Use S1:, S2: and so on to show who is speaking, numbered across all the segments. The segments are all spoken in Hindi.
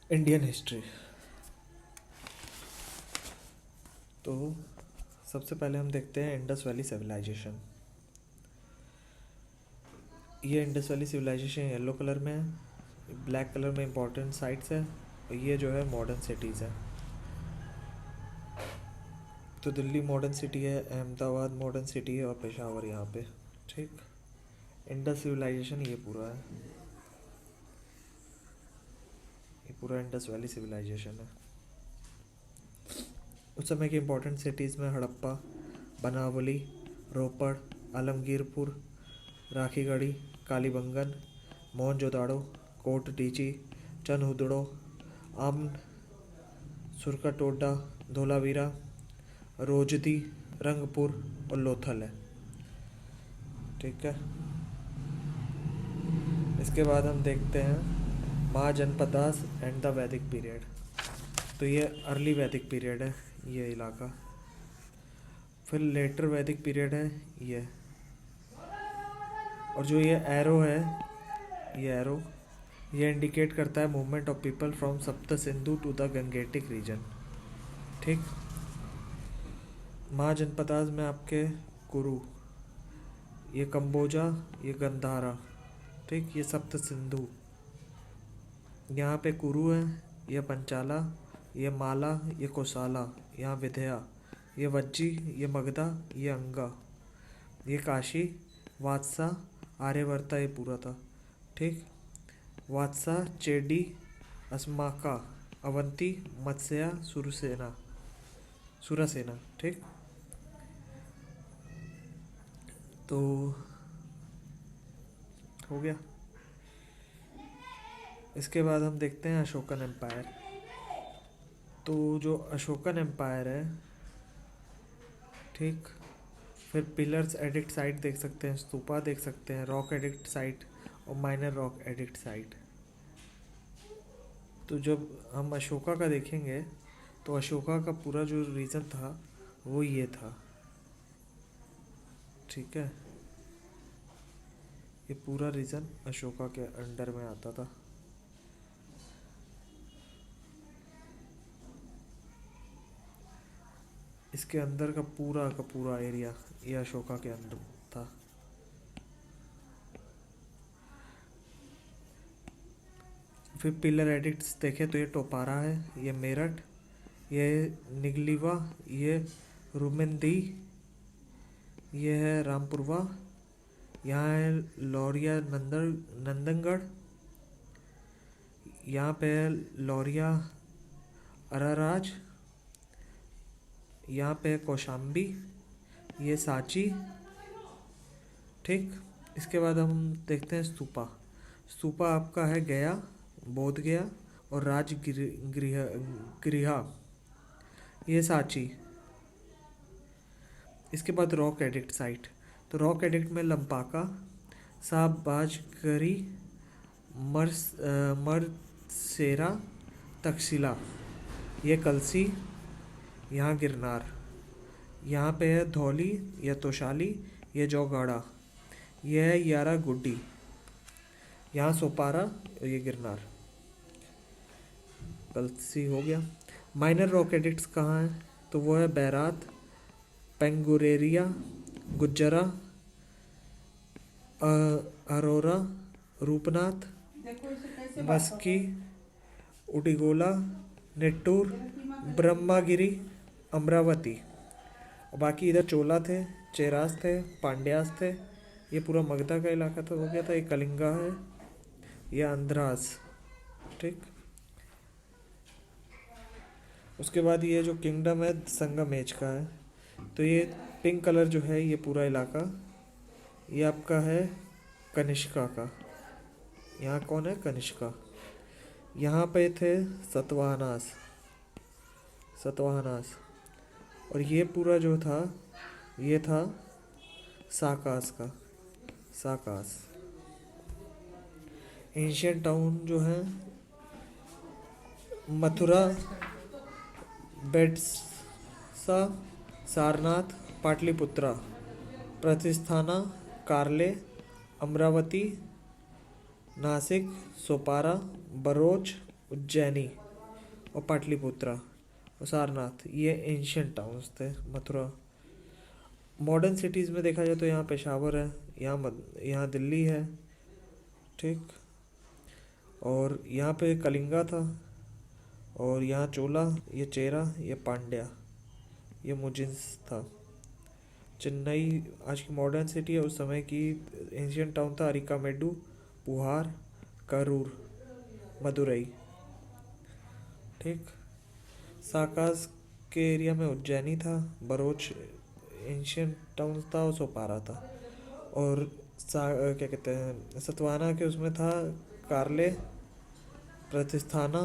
S1: Indian history. तो सबसे पहले हम देखते हैं इंडस वैली सिविलाइजेशन। ये Indus valley civilization yellow colour में है, ब्लैक कलर में इंपॉर्टेंट साइट्स है, और ये जो है मॉडर्न सिटीज़ है। तो दिल्ली मॉडर्न सिटी है, अहमदाबाद मॉडर्न सिटी है, और पेशावर यहाँ पे। ठीक, इंडस सिविलाइजेशन ये पूरा है, ये पूरा इंडस वैली सिविलाइजेशन है। उस समय की इंपॉर्टेंट सिटीज़ में हड़प्पा, बनावली, रोपड़, आलमगीरपुर, राखीगढ़ी, कालीबंगन, मोहनजोदाड़ो, कोट डीजी, चनहुदड़ो, आमन, सुरकाटोडा, धोलावीरा, रोजदी, रंगपुर और लोथल है। ठीक है, इसके बाद हम देखते हैं महाजनपदास एंड द वैदिक पीरियड। तो ये अर्ली वैदिक पीरियड है ये इलाका। फिर लेटर वैदिक पीरियड है ये। और जो ये एरो है, ये एरो ये इंडिकेट करता है movement of people from Sapta Sindhu to the Gangetic region. ठीक, महाजनपदास में आपके कुरु, ये कंबोजा, ये गंधारा, ठीक, ये सप्त सिंधु। यहाँ पे कुरु है, ये पंचाला, ये माला, ये कोसाला, यहाँ विंध्या, ये वज्जी, ये मगधा, ये अंगा, ये काशी, वात्सा, आर्यवर्ता, ये पूरा था। ठीक, वात्सा, चेडी, अस्माका, अवंती, मत्स्या, सुरसेना। ठीक, तो हो गया। इसके बाद हम देखते हैं अशोकन एम्पायर। तो जो अशोकन एम्पायर है, ठीक, फिर पिलर्स एडिक्ट साइट देख सकते हैं, स्तूपा देख सकते हैं, रॉक एडिक्ट साइट और माइनर रॉक एडिक्ट साइट। तो जब हम अशोका का देखेंगे तो अशोका का पूरा जो रीजन था वो ये था। ठीक है, ये पूरा रीजन अशोका के अंडर में आता था। इसके अंदर का पूरा एरिया ये अशोका के अंदर था। फिर पिलर एडिक्ट्स देखे तो ये टोपारा है, ये मेरठ, ये निगलीवा, ये रुमेंदी, ये है रामपुरवा, यहाँ है लौरिया नंदनगढ़, यहाँ पे है लौरिया अराराज, यहाँ पे है कौशाम्बी, ये सांची। ठीक, इसके बाद हम देखते हैं स्तूपा आपका है गया, बोध गया और गृहा, ये सांची। इसके बाद रॉक एडिक्ट साइट। तो रॉक एडिक्ट में लंपाका, साहबाजगरी, मरसेरा, तक्षशिला, ये कलसी, यहाँ गिरनार, यहाँ पे है धौली, यह तोशाली, ये जौगाड़ा, यह है यारा गुड्डी, यहाँ सोपारा और ये गिरनार। कलसी हो गया। माइनर रॉक एडिक्ट्स कहाँ हैं? तो वो है बैरात, पेंगुरेरिया, गुज्जरा, अरोरा, रूपनाथ, मस्की, उडिगोला, नेट्टूर, ब्रह्मागिरी, अमरावती। बाकी इधर चोला थे, चेरास थे, पांड्यास थे, ये पूरा मगधा का इलाका तो हो गया था। ये कलिंगा है, ये आंध्रास। ठीक, उसके बाद ये जो किंगडम है संगम एज का है। तो ये पिंक कलर जो है ये पूरा इलाका ये आपका है कनिष्का का। यहाँ कौन है? कनिष्का। यहाँ पे थे सतवाहनास। और ये पूरा जो था ये था साकास का। एंशियंट टाउन जो है मथुरा, बेटसा, सारनाथ, पाटलिपुत्रा, प्रतिस्थाना, कारले, अमरावती, नासिक, सोपारा, बरोच, उज्जैनी और पाटलिपुत्रा और सारनाथ, ये एंशियंट टाउन्स थे। मथुरा। मॉडर्न सिटीज़ में देखा जाए तो यहाँ पेशावर है, यहाँ दिल्ली है, ठीक। और यहाँ पे कलिंगा था, और यहाँ चोला, ये चेरा, ये पांड्या, ये मुजिन्स था। चेन्नई आज की मॉडर्न सिटी है, उस समय की एंशियंट टाउन था अरिकामेडू, पुहार, करूर, मदुरई, ठीक। साकास के एरिया में उज्जैनी था, बरोच एंशियंट टाउन था, और सोपारा था। और क्या कहते हैं, सतवाना के उसमें था कारले, प्रतिस्थाना,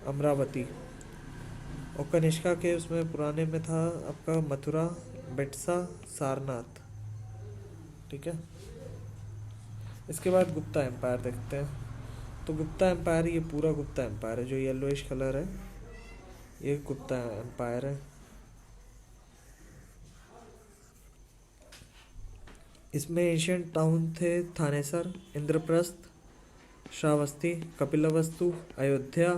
S1: अमरावती। और कनिष्का के उसमें पुराने में था आपका मथुरा, बेटसा, सारनाथ, ठीक है। इसके बाद गुप्ता एम्पायर देखते हैं। तो गुप्ता एम्पायर, ये पूरा गुप्ता एम्पायर है, जो येलोइश कलर है ये गुप्ता एम्पायर है। इसमें एशियन टाउन थे थानेसर, इंद्रप्रस्थ, श्रावस्ती, कपिलवस्तु, अयोध्या,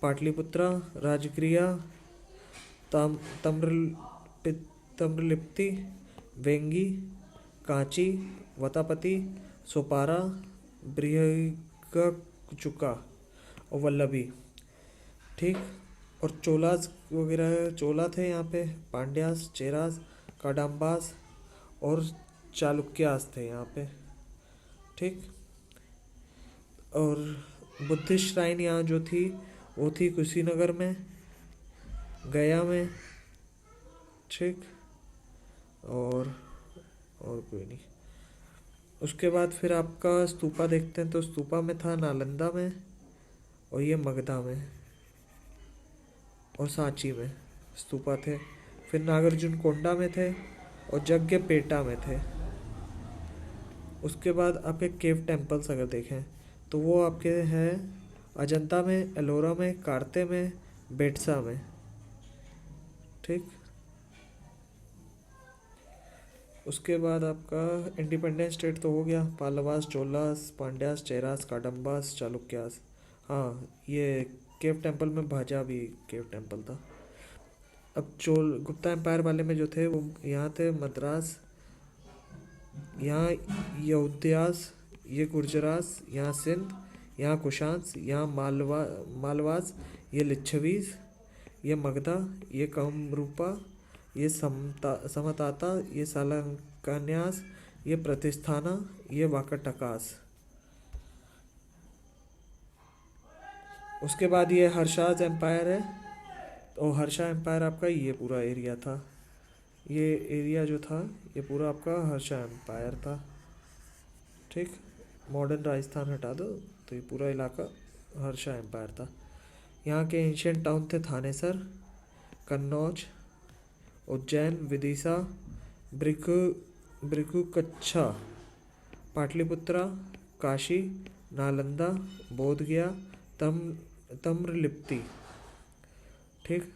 S1: पाटलिपुत्रा, राजगृह, तम्रलिप्ति, वेंगी, कांची, वतापति, सोपारा, बृहगचुका और वल्लभी, ठीक। और चोलास वगैरह, चोला थे यहाँ पे, पांड्यास, चेरास, काडाम्बास और चालुक्यास थे यहाँ पे, ठीक। और बुद्धिस्ट श्राइन यहाँ जो थी वो थी कुशीनगर में, गया में, ठीक। और कोई नहीं। उसके बाद फिर आपका स्तूपा देखते हैं। तो स्तूपा में था नालंदा में, और ये मगधा में और सांची में स्तूपा थे। फिर नागार्जुन कोंडा में थे और जग्गेपेटा में थे। उसके बाद आपके केव टेम्पल्स अगर देखें तो वो आपके हैं अजंता में, एलोरा में, कार्ते में, बेटसा में, ठीक। उसके बाद आपका इंडिपेंडेंस स्टेट तो हो गया, पालवास, चोलास, पांड्यास, चेरास, काडम्बास, चालुक्यास। हाँ, ये केव टेम्पल में भाजा भी केव टेम्पल था। अब गुप्ता एम्पायर वाले में जो थे वो यहाँ थे मद्रास, यहाँ यहूदियास, ये गुर्जरास, यहाँ सिंध, यहाँ कुशांस, यहाँ मालवास, ये लिच्छवीस, ये मगधा, ये कामरूपा, ये समताता, ये सालंकन्यास, ये प्रतिस्थाना, ये वाकटकास। उसके बाद ये हर्षाज एम्पायर है। और हर्षा एम्पायर आपका ये पूरा एरिया था, ये एरिया जो था ये पूरा आपका हर्षा एम्पायर था, ठीक। मॉडर्न राजस्थान हटा दो तो ये पूरा इलाका हर्षा एम्पायर था। यहाँ के एंशियंट टाउन थे थानेसर, कन्नौज, उज्जैन, विदिशा, ब्रिकुकच्छा, पाटलिपुत्रा, काशी, नालंदा, बोधगया, तम्रलिप्ति, ठीक।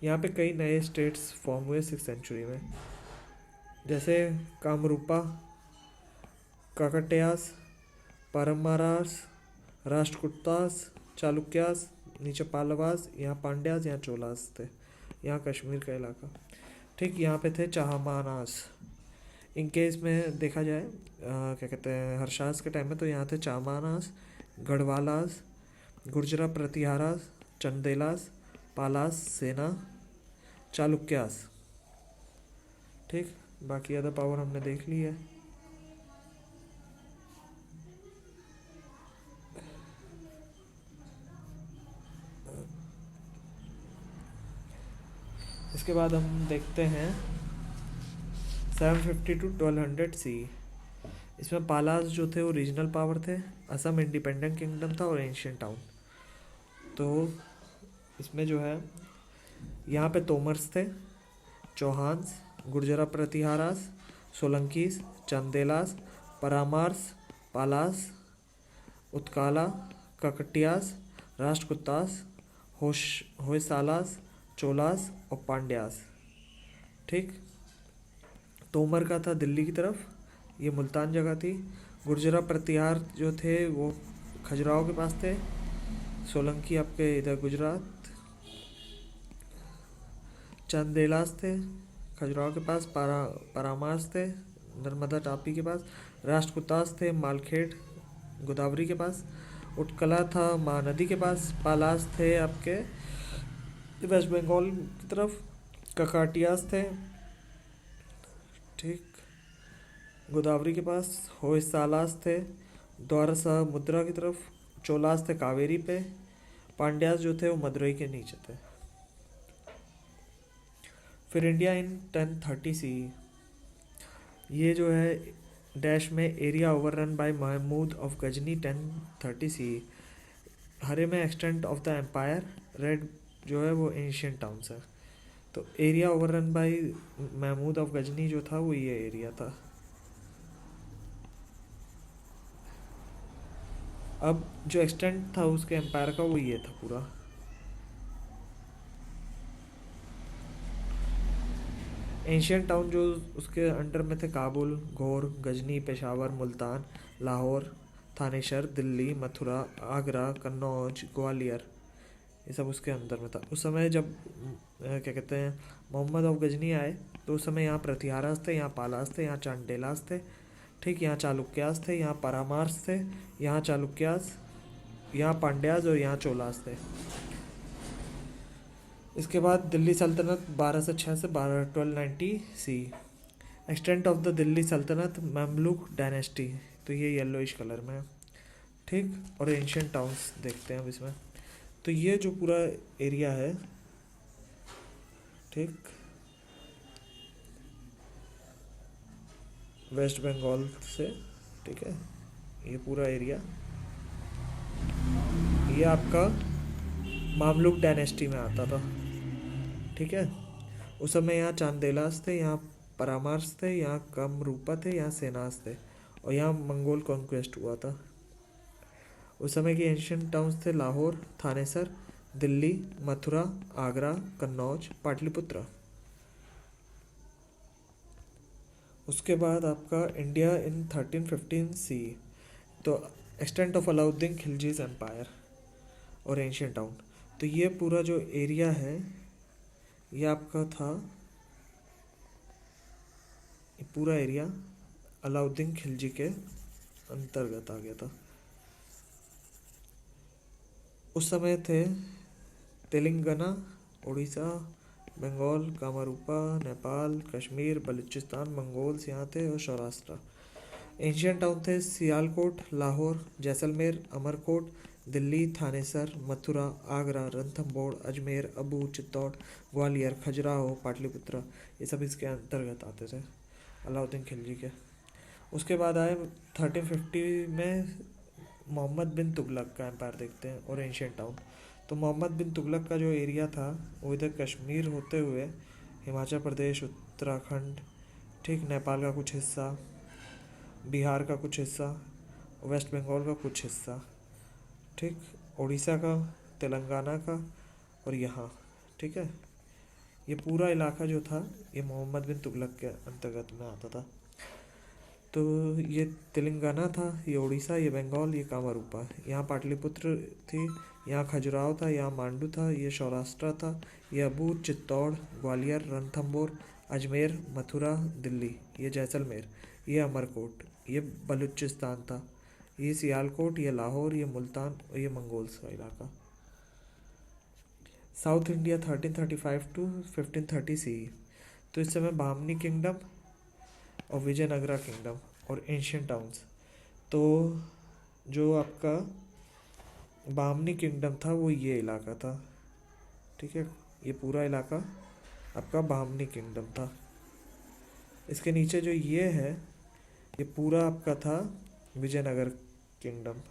S1: यहाँ पे कई नए स्टेट्स फॉर्म हुए 6th सेंचुरी में, जैसे कामरूपा, काकटियास, परमारास, राष्ट्रकूटास, चालुक्यास, नीचे पालवास, यहाँ पांड्यास, यहाँ चोलास थे, यहाँ कश्मीर का इलाका, ठीक। यहाँ पे थे चाहमानास। इनके इसमें देखा जाए क्या कहते हैं हर्षास के टाइम में, तो यहाँ थे चाहमानास, गढ़वालास, गुर्जरा प्रतिहारास, चंदेलास, पालास, सेना, चालुक्यास, ठीक। बाकी अदर पावर हमने देख ली है। इसके बाद हम देखते हैं 750 to 1200 सी। इसमें पालास जो थे वो रीजनल पावर थे, असम इंडिपेंडेंट किंगडम था और एंशियंट टाउन। तो इसमें जो है यहाँ पे तोमर्स थे, चौहान्स, गुर्जरा प्रतिहारास, सोलंकीस, चंदेलास, परामार्स, पालास, उत्काला, ककटियास, राष्ट्रकूटास, होयसालास, चोलास और पांड्यास, ठीक। तोमर का था दिल्ली की तरफ, ये मुल्तान जगह थी। गुर्जरा प्रतिहार जो थे वो खजुराहो के पास थे। सोलंकी आपके इधर गुजरात, चंदेलास थे खजुराहो के पास, परामास थे नर्मदा टापी के पास, राष्ट्रकूतास थे मालखेड़ गोदावरी के पास, उटकला था महानदी के पास, पालास थे आपके वेस्ट बंगाल की तरफ, ककाटियास थे ठीक गोदावरी के पास, होयसालास थे द्वारसा मुद्रा की तरफ, चोलास थे कावेरी पे, पांड्यास जो थे वो मदुरई के नीचे थे। फिर इंडिया इन 1030 सी, ये जो है डैश में area overrun by Mahmud of Ghazni 1030 C, हरे में extent of the empire, red जो है वो एंशियंट टाउन्स है। तो area overrun by Mahmud of Ghazni जो था वो ये एरिया था। अब जो एक्सटेंट था उसके एम्पायर का वो ये था पूरा। एंशियंट टाउन जो उसके अंडर में थे काबुल, घोर, गजनी, पेशावर, मुल्तान, लाहौर, थानेसर, दिल्ली, मथुरा, आगरा, कन्नौज, ग्वालियर, ये सब उसके अंदर में था। उस समय जब क्या कहते हैं मोहम्मद ऑफ गजनी आए तो उस समय यहाँ प्रतिहारास थे, यहाँ पालास थे, यहाँ चांडेलास थे ठीक, यहाँ चालुक्यास थे, यहाँ परामार्स थे, यहाँ चालुक्यास, यहाँ पांड्यास और यहाँ चोलास थे। इसके बाद दिल्ली सल्तनत 1206 से 1290 सी, एक्सटेंट ऑफ द दिल्ली सल्तनत ममलूक डायनेस्टी, तो ये येलोइश कलर में है ठीक। और एंशियंट टाउन्स देखते हैं अब इसमें। तो ये जो पूरा एरिया है ठीक, वेस्ट बंगाल से ठीक है, ये पूरा एरिया ये आपका मामलुक डायनेस्टी में आता था ठीक है। उस समय यहाँ चांदेलास थे, यहाँ परामार्स थे, यहाँ कमरूपा थे, यहाँ सेनास थे और यहाँ मंगोल कॉन्क्वेस्ट हुआ था। उस समय की एंशियंट टाउन्स थे लाहौर, थानेसर, दिल्ली, मथुरा, आगरा, कन्नौज, पाटलिपुत्र। उसके बाद आपका इंडिया इन 1315 सी, तो एक्सटेंट ऑफ अलाउद्दीन खिलजीज एम्पायर और एंशियंट टाउन। तो ये पूरा जो एरिया है ये आपका था, ये पूरा एरिया अलाउद्दीन खिलजी के अंतर्गत आ गया था। उस समय थे तेलंगाना, उड़ीसा, बंगाल, कामरूपा, नेपाल, कश्मीर, बलूचिस्तान, मंगोल्स यहाँ थे और सौराष्ट्र। एंशियंट टाउन थे सियालकोट, लाहौर, जैसलमेर, अमरकोट, दिल्ली, थानेसर, मथुरा, आगरा, रणथंबोर, अजमेर, अबू, चित्तौड़, ग्वालियर, खजुराहो, पाटलिपुत्र, ये सब इसके अंतर्गत आते थे अलाउद्दीन खिलजी के। उसके बाद आए 1350 में मोहम्मद बिन तुगलक का एम्पायर देखते हैं और एंशियंट टाउन। तो मोहम्मद बिन तुगलक का जो एरिया था वो इधर कश्मीर होते हुए हिमाचल प्रदेश, उत्तराखंड ठीक, नेपाल का कुछ हिस्सा, बिहार का कुछ हिस्सा, वेस्ट बंगाल का कुछ हिस्सा ठीक, उड़ीसा का, तेलंगाना का और यहाँ ठीक है। ये पूरा इलाका जो था ये मोहम्मद बिन तुगलक के अंतर्गत में आता था। तो ये तेलंगाना था, ये उड़ीसा, ये बंगाल, ये कामरूपा, यहाँ पाटलिपुत्र थी, यहाँ खजुराहो था, यहाँ मांडू था, ये सौराष्ट्र था, ये अबू, चित्तौड़, ग्वालियर, रणथंबोर, अजमेर, मथुरा, दिल्ली, ये जैसलमेर, ये अमरकोट, ये बलूचिस्तान था, ये सियालकोट, ये लाहौर, ये मुल्तान और ये मंगोल्स का इलाका। साउथ इंडिया 1335 टू 1530 सी, तो इस समय बामनी किंगडम और विजयनगरा किंगडम और एंशियंट टाउन्स। तो जो आपका बामनी किंगडम था वो ये इलाका था ठीक है, ये पूरा इलाका आपका बामनी किंगडम था। इसके नीचे जो ये है ये पूरा आपका था विजयनगर किंगडम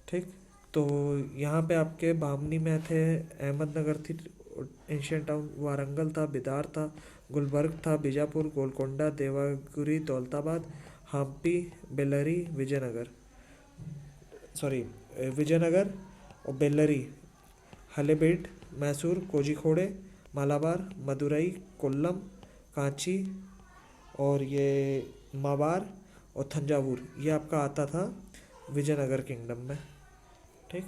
S1: ठीक। तो यहाँ पे आपके बामनी में थे अहमदनगर थी एंशियंट टाउन, वारंगल था, बिदार था, गुलबर्ग था, बीजापुर, गोलकोंडा, देवगिरी, दौलताबाद, हम्पी, बेल्लरी, विजयनगर और बेल्लरी, हलेबीड, मैसूर, कोझिकोड, मालाबार, मदुरई, कोल्लम, कांची और ये माबार और थंजावुर, ये आपका आता था विजयनगर किंगडम में ठीक।